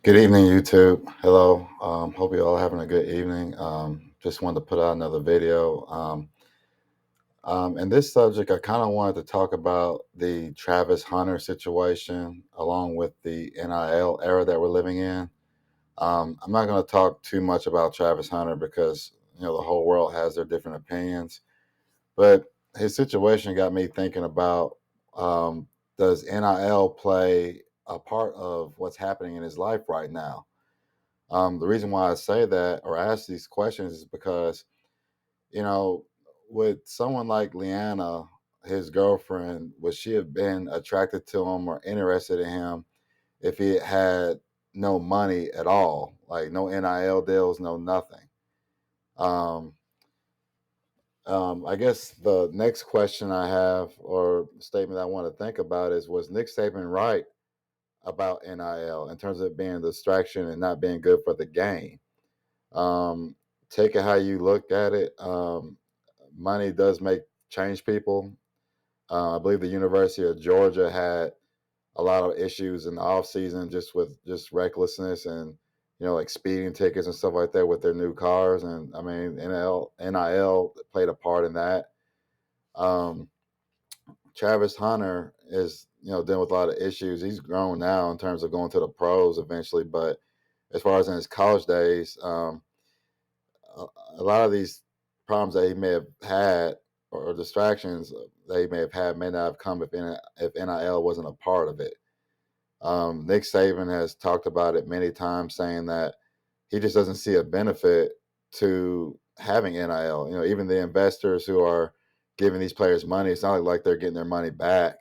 Good evening, YouTube. Hello. Hope you all having a good evening. Just wanted to put out another video. In this subject, I kind of wanted to talk about the Travis Hunter situation along with the NIL era that we're living in. I'm not going to talk too much about Travis Hunter because the whole world has their different opinions, but his situation got me thinking about um, does NIL play a part of what's happening in his life right now? The reason why I say that or ask these questions is because, you know, with someone like Leanna, his girlfriend, would she have been attracted to him or interested in him if he had no money at all, like no NIL deals, no nothing? Um, I guess the next question I have or statement I want to think about is was Nick Saban right about NIL in terms of it being a distraction and not being good for the game? Um, Take it how you look at it. Money does make change people. I believe the University of Georgia had a lot of issues in the off season just with just recklessness and like speeding tickets and stuff like that with their new cars. And I mean, NIL played a part in that. Um, Travis Hunter is dealing with a lot of issues. He's grown now in terms of going to the pros eventually, but as far as in his college days, a, a lot of these problems that he may have had or distractions that he may have had may not have come if NIL wasn't a part of it. Nick Saban has talked about it many times, saying that he just doesn't see a benefit to having NIL. Even the investors who are giving these players money, it's not like they're getting their money back.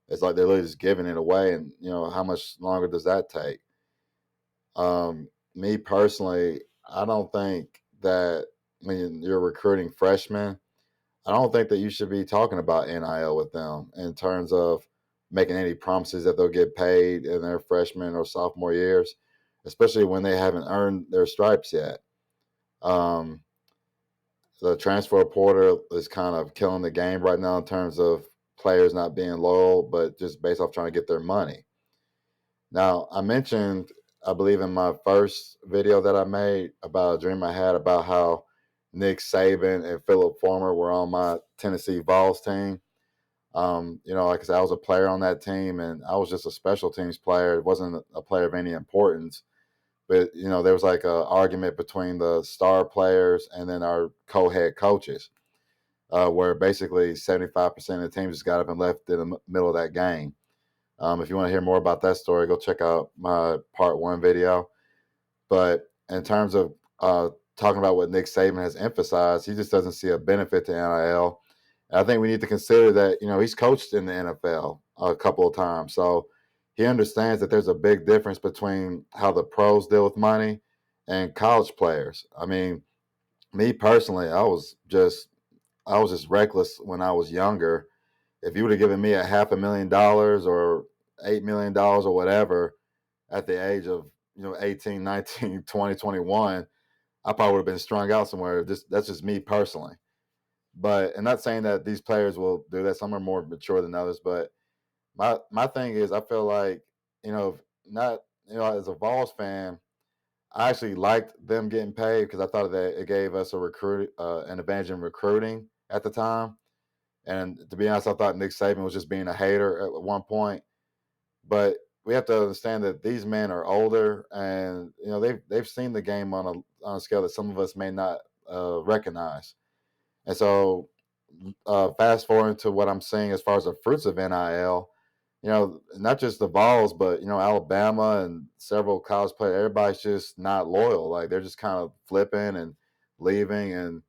It's like they're literally just giving it away, and how much longer does that take? Me personally, I don't think that when you're recruiting freshmen, I don't think that you should be talking about NIL with them in terms of making any promises that they'll get paid in their freshman or sophomore years, especially when they haven't earned their stripes yet. Um, the transfer portal is kind of killing the game right now in terms of players not being loyal, but just based off trying to get their money. Now, I mentioned, I believe in my first video that I made about a dream I had about how Nick Saban and Phillip Fulmer were on my Tennessee Vols team. Like I said, I was a player on that team, and I was just a special teams player. It wasn't a player of any importance, but there was like a argument between the star players and then our co-head coaches, where basically 75% of the team just got up and left in the middle of that game. If you want to hear more about that story, go check out my part one video. But in terms of talking about what Nick Saban has emphasized, he just doesn't see a benefit to NIL. And I think we need to consider that, he's coached in the NFL a couple of times. So he understands that there's a big difference between how the pros deal with money and college players. I mean, me personally, I was just reckless when I was younger. If you would have given me a $500,000 or $8 million or whatever at the age of 18, 19, 20, 21, I probably would have been strung out somewhere. That's just me personally. But and not saying that these players will do that. Some are more mature than others. But my thing is, I feel like not as a Vols fan, I actually liked them getting paid because I thought that it gave us an advantage in recruiting at the time. And to be honest, I thought Nick Saban was just being a hater at one point. But we have to understand that these men are older, and they've seen the game on a scale that some of us may not recognize. And so, fast forward to what I'm seeing as far as the fruits of NIL. Not just the Vols, but Alabama and several college players. Everybody's just not loyal. Like they're just kind of flipping and leaving, and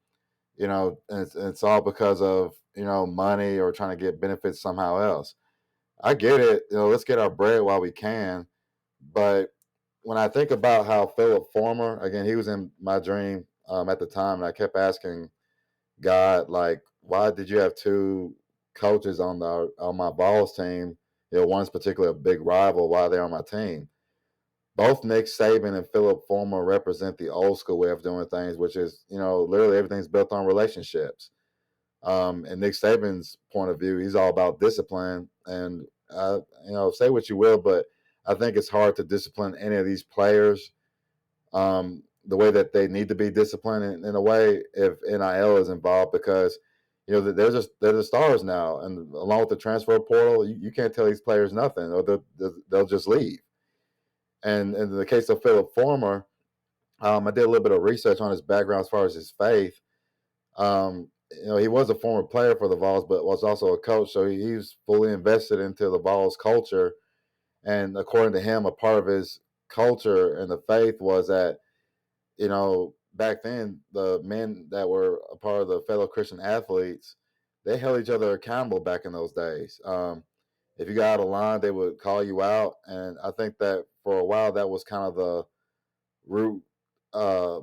it's all because of money or trying to get benefits somehow else. I get it. Let's get our bread while we can. But when I think about how Phillip Former, again, he was in my dream at the time, and I kept asking God, like, why did you have two coaches on my Vols team? One's particularly a big rival. Why are they on my team? Both Nick Saban and Phillip Former represent the old school way of doing things, which is, literally everything's built on relationships. And Nick Saban's point of view, he's all about discipline. And say what you will, but I think it's hard to discipline any of these players the way that they need to be disciplined in a way if NIL is involved, because they're the stars now, and along with the transfer portal, you can't tell these players nothing, or they'll just leave. And in the case of Phillip Fulmer, I did a little bit of research on his background as far as his faith. He was a former player for the Vols, but was also a coach, so he's fully invested into the Vols culture. And according to him, a part of his culture and the faith was that, back then, the men that were a part of the fellow Christian athletes, they held each other accountable back in those days. If you got out of line, they would call you out. And I think that for a while, that was kind of the root, uh,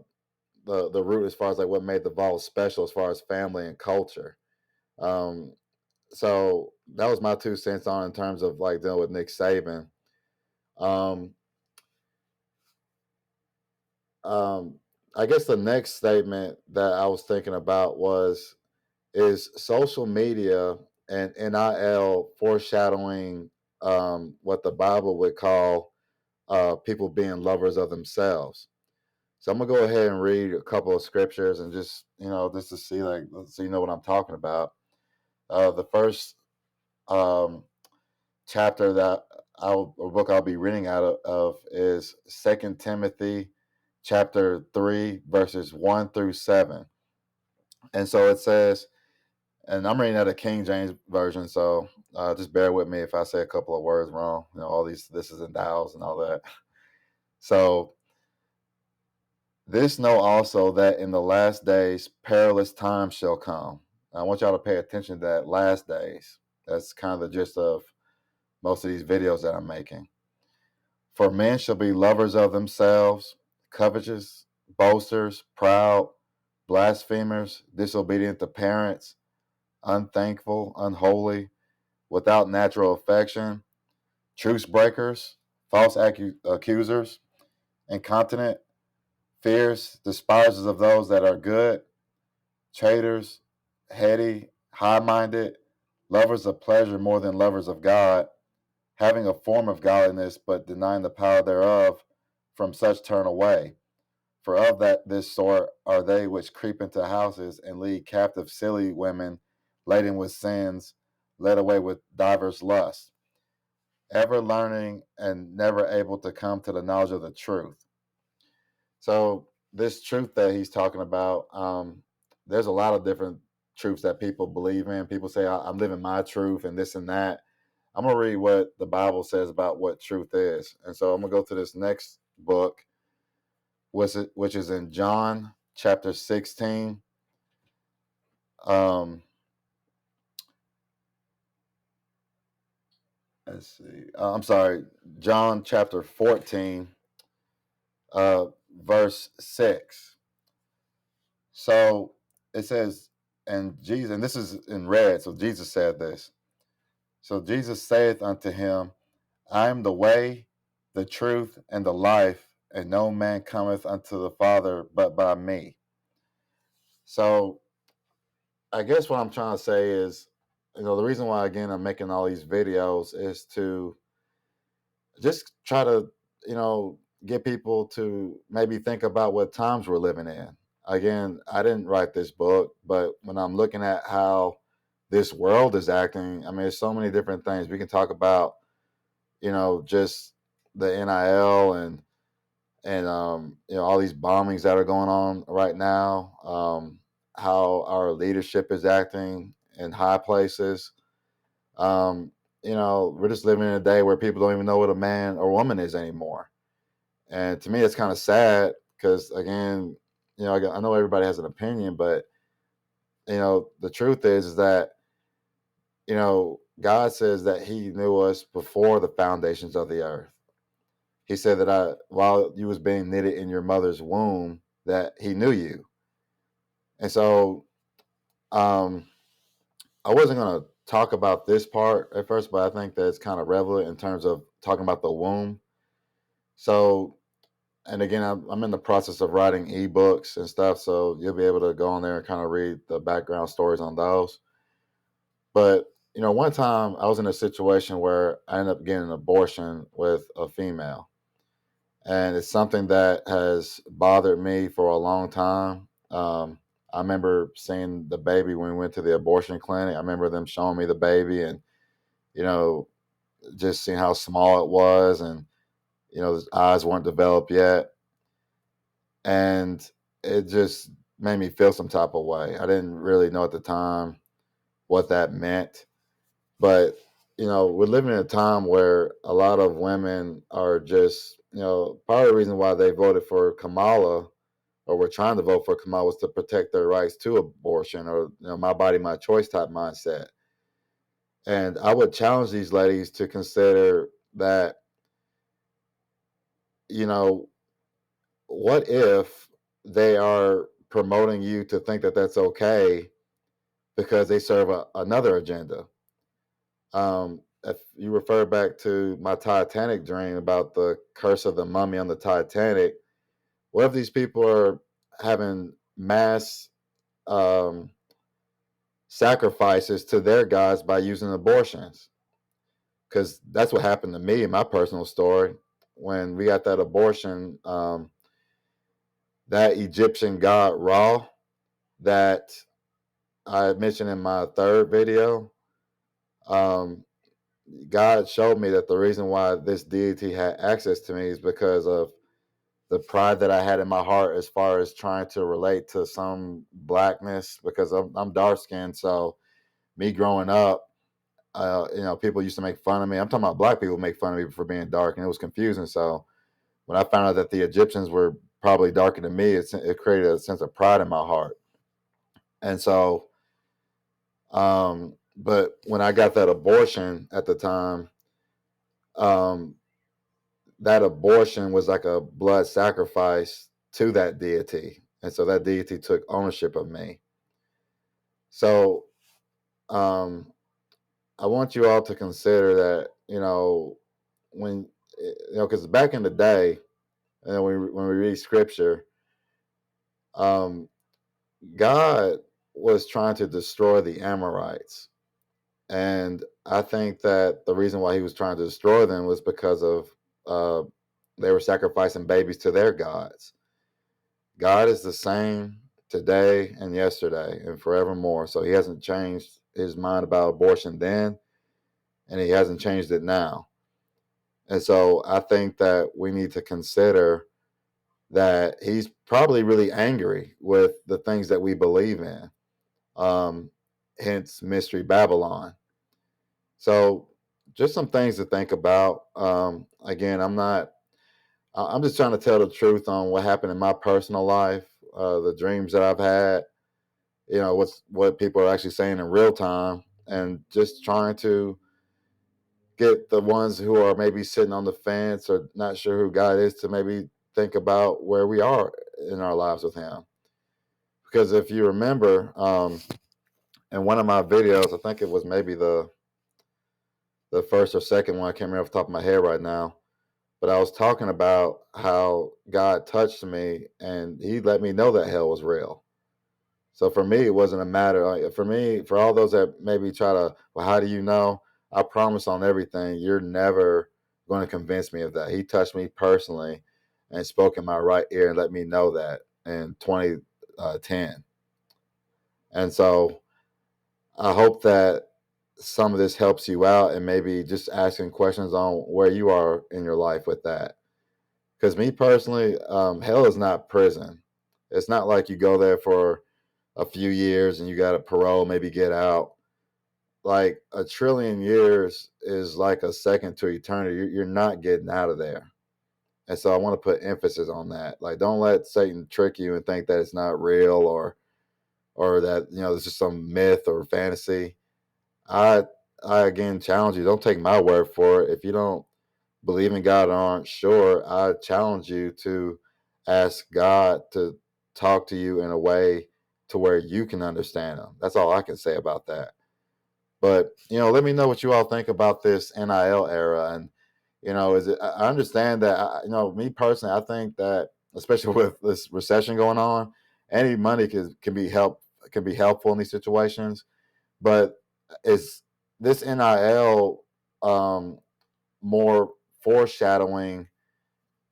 the root as far as like what made the Vols special as far as family and culture. Um, so that was my 2 cents on in terms of like dealing with Nick Saban. Um, um, I guess the next statement that I was thinking about is social media and NIL foreshadowing what the Bible would call people being lovers of themselves. So I'm gonna go ahead and read a couple of scriptures and just to see so you know what I'm talking about. The first chapter that or book I'll be reading out of is 2 Timothy chapter 3 verses 1 through 7. And so it says, and I'm reading out of King James version, so just bear with me if I say a couple of words wrong. All these this is and thous and all that. So this know also that in the last days perilous times shall come. I want y'all to pay attention to that, last days. That's kind of the gist of most of these videos that I'm making. For men shall be lovers of themselves, covetous, boasters, proud, blasphemers, disobedient to parents, unthankful, unholy, without natural affection, truce breakers, false accusers, incontinent, fierce, despisers of those that are good, traitors, heady, high-minded, lovers of pleasure more than lovers of God, having a form of godliness, but denying the power thereof. From such turn away. For of this sort are they which creep into houses and lead captive silly women, laden with sins, led away with divers lusts, ever learning and never able to come to the knowledge of the truth. So this truth that he's talking about, there's a lot of different truths that people believe in. People say, I'm living my truth and this and that. I'm going to read what the Bible says about what truth is. And so I'm going to go to this next book, which is in John chapter 16. Let's see. I'm sorry, John chapter 14, verse 6. So it says, and Jesus, and this is in red, so Jesus said this. So Jesus saith unto him, I am the way, the truth, and the life, and no man cometh unto the Father but by me. So I guess what I'm trying to say is, the reason why, again, I'm making all these videos is to just try to, get people to maybe think about what times we're living in. Again, I didn't write this book, but when I'm looking at how this world is acting, I mean, there's so many different things. We can talk about, just the NIL and all these bombings that are going on right now, how our leadership is acting in high places. We're just living in a day where people don't even know what a man or woman is anymore. And to me, it's kind of sad because, again, I know everybody has an opinion, but, the truth is that, God says that he knew us before the foundations of the earth. He said that while you was being knitted in your mother's womb, that he knew you. And so I wasn't going to talk about this part at first, but I think that it's kind of relevant in terms of talking about the womb. So, and again, I'm in the process of writing ebooks and stuff, so you'll be able to go on there and kind of read the background stories on those. But one time I was in a situation where I ended up getting an abortion with a female. And it's something that has bothered me for a long time. I remember seeing the baby when we went to the abortion clinic. I remember them showing me the baby and, you know, just seeing how small it was and, his eyes weren't developed yet. And it just made me feel some type of way. I didn't really know at the time what that meant. But, we're living in a time where a lot of women are just, part of the reason why they voted for Kamala or were trying to vote for Kamala was to protect their rights to abortion or, my body, my choice type mindset. And I would challenge these ladies to consider that, you know, what if they are promoting you to think that that's okay because they serve another agenda? If you refer back to my Titanic dream about the curse of the mummy on the Titanic, what if these people are having mass um, sacrifices to their gods by using abortions? Because that's what happened to me in my personal story. When we got that abortion, that Egyptian god Ra that I mentioned in my third video, um, God showed me that the reason why this deity had access to me is because of the pride that I had in my heart as far as trying to relate to some blackness because I'm dark skinned. So me growing up, people used to make fun of me. I'm talking about black people make fun of me for being dark, and it was confusing. So when I found out that the Egyptians were probably darker than me, it created a sense of pride in my heart. And so, but when I got that abortion at the time, um, that abortion was like a blood sacrifice to that deity. And so that deity took ownership of me. So um, I want you all to consider that, when, because back in the day, when we read scripture, um, God was trying to destroy the Amorites. And I think that the reason why he was trying to destroy them was because of uh, they were sacrificing babies to their gods. God is the same today and yesterday and forevermore. So he hasn't changed his mind about abortion then, and he hasn't changed it now. And so I think that we need to consider that he's probably really angry with the things that we believe in. Um, Hence Mystery Babylon. So just some things to think about. Again, I'm just trying to tell the truth on what happened in my personal life, the dreams that I've had, what people are actually saying in real time, and just trying to get the ones who are maybe sitting on the fence or not sure who God is to maybe think about where we are in our lives with him. Because if you remember, in one of my videos, I think it was maybe the first or second one, I can't remember off the top of my head right now, but I was talking about how God touched me and he let me know that hell was real. So for me, it wasn't a matter. For me, for all those that maybe try to, well, how do you know? I promise on everything, you're never going to convince me of that. He touched me personally and spoke in my right ear and let me know that in 2010. And so I hope that some of this helps you out and maybe just asking questions on where you are in your life with that. Because me personally, hell is not prison. It's not like you go there for a few years and you got a parole, maybe get out. Like a trillion years is like a second to eternity. You're not getting out of there. And so I want to put emphasis on that. Like, don't let Satan trick you and think that it's not real or that there's just some myth or fantasy. I I again challenge you. Don't take my word for it. If you don't believe in God and aren't sure, I challenge you to ask God to talk to you in a way to where you can understand Him. That's all I can say about that. But let me know what you all think about this NIL era. And is it? I understand that. Me personally, I think that especially with this recession going on, any money can be helpful in these situations. But it's this NIL more foreshadowing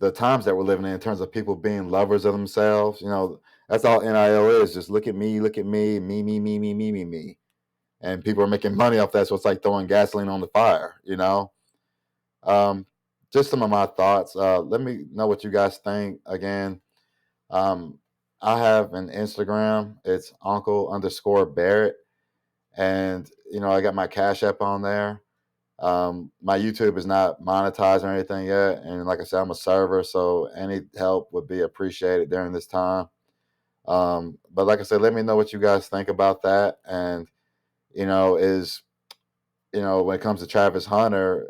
the times that we're living in terms of people being lovers of themselves. That's all NIL is. Just look at me, me, me. And people are making money off that. So it's like throwing gasoline on the fire, Um, just some of my thoughts. Let me know what you guys think. Again, I have an Instagram. It's uncle_Barrett. And, I got my Cash App on there. My YouTube is not monetized or anything yet. And like I said, I'm a server. So any help would be appreciated during this time. But like I said, let me know what you guys think about that. And, when it comes to Travis Hunter,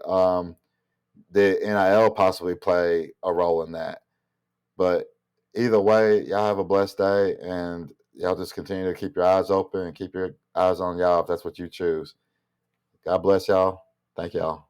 did NIL possibly play a role in that? But either way, y'all have a blessed day, and y'all just continue to keep your eyes open and keep your eyes on y'all if that's what you choose. God bless y'all. Thank y'all.